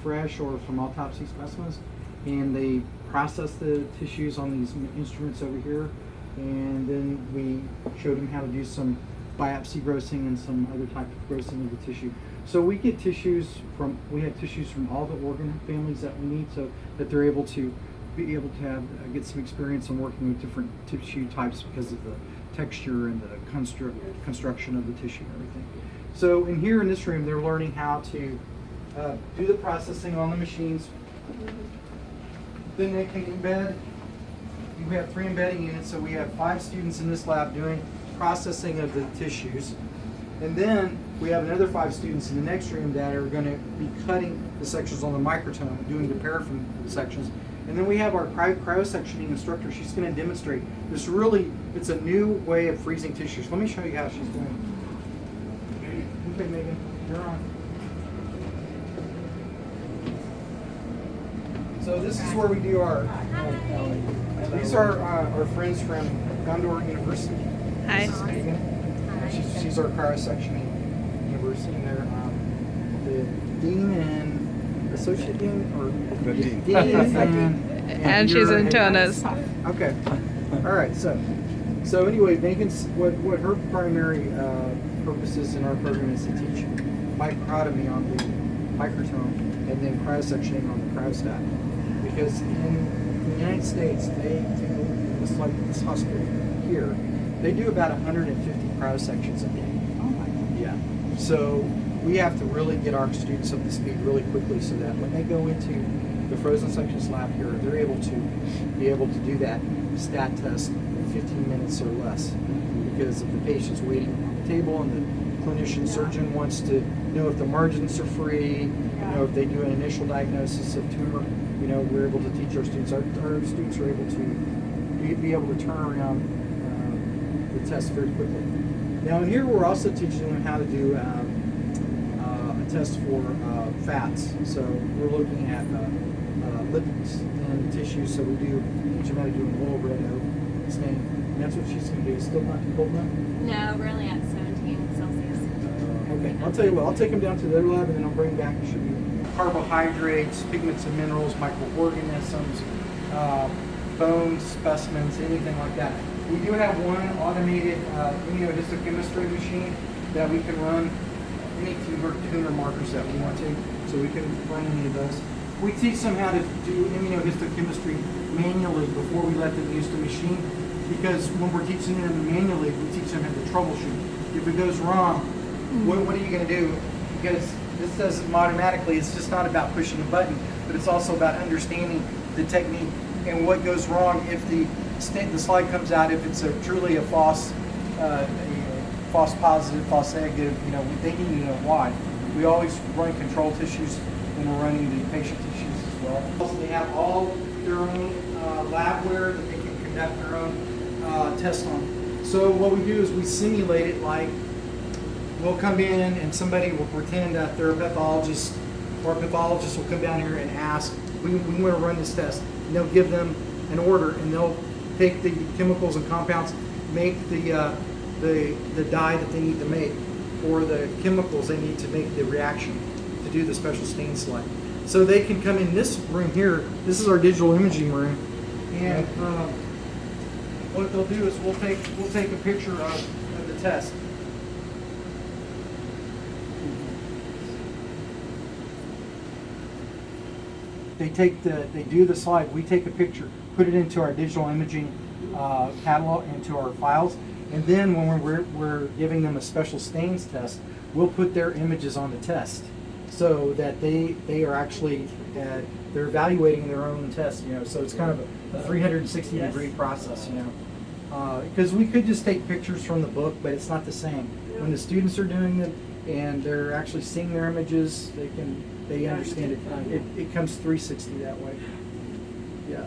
fresh or from autopsy specimens, and they process the tissues on these instruments over here, and then we showed them how to do some biopsy grossing and some other type of grossing of the tissue. So we have tissues from all the organ families that we need, so that they're able to get some experience in working with different tissue types because of the texture and the construction of the tissue and everything. So in this room, they're learning how to do the processing on the machines. Then they can embed. We have 3 embedding units, so we have 5 students in this lab doing processing of the tissues. And then we have another 5 students in the next room that are going to be cutting the sections on the microtome, doing the paraffin sections. And then we have our cryo-sectioning instructor. She's going to demonstrate this. It's a new way of freezing tissues. Let me show you how she's doing. Okay, Megan, you're on. So this is where we do our. These are our friends from Gondar University. Hi. This is Megan. She's our cryo-sectioning university. And they're the dean and associate dean, or The dean. Dean And she's in Tunis. Okay. All right. So anyway, Megan's what her primary purpose is in our program is to teach microtomy on the microtome and then cryosectioning on the cryostat. Because in the United States, they do, just like this hospital here, they do about 150 cryosections a day. Oh my God. Yeah. So we have to really get our students up to speed really quickly so that when they go into the frozen sections lab here, they're able to do that stat test in 15 minutes or less, because of the patients waiting on the table and the clinician surgeon wants to know if the margins are free, if they do an initial diagnosis of tumor. We're able to teach our students. Our students are able to be able to turn around the test very quickly. Now in here we're also teaching them how to do a test for fats. So we're looking at lipids in tissues. So we teach them how to do an oil red O stain. And that's what she's going to do. Still not too cold enough? No, we're only at 17 Celsius. Okay, I'll tell you what, I'll take them down to their lab and then I'll bring back and show you carbohydrates, pigments and minerals, microorganisms, bone specimens, anything like that. We do have one automated immunohistochemistry machine that we can run any tumor markers that we want to, so we can run any of those. We teach them how to do immunohistochemistry manually before we let them use the machine, because when we're teaching them manually, we teach them how to troubleshoot. If it goes wrong, what are you going to do? Because this does it automatically. It's just not about pushing a button, but it's also about understanding the technique and what goes wrong if the slide comes out, if it's truly a false positive, false negative. They need to know why. We always run control tissues when we're running the patient tissues as well. Also, they have all their own labware that they can conduct their own tests on. So what we do is we simulate it like we'll come in and somebody will pretend that they're a pathologist, or a pathologist will come down here and ask, we want to run this test. And they'll give them an order and they'll take the chemicals and compounds, make the dye that they need to make, or the chemicals they need to make the reaction to do the special stain slide. So they can come in this room here. This is our digital imaging room, and what they'll do is we'll take a picture of the test. They do the slide, we take a picture, put it into our digital imaging catalog, into our files, and then when we're giving them a special stains test, we'll put their images on the test, so that they are actually they're evaluating their own test. So it's kind of a 360-degree process. Because we could just take pictures from the book, but it's not the same. When the students are doing it and they're actually seeing their images, they understand it. It comes 360 that way. Yeah.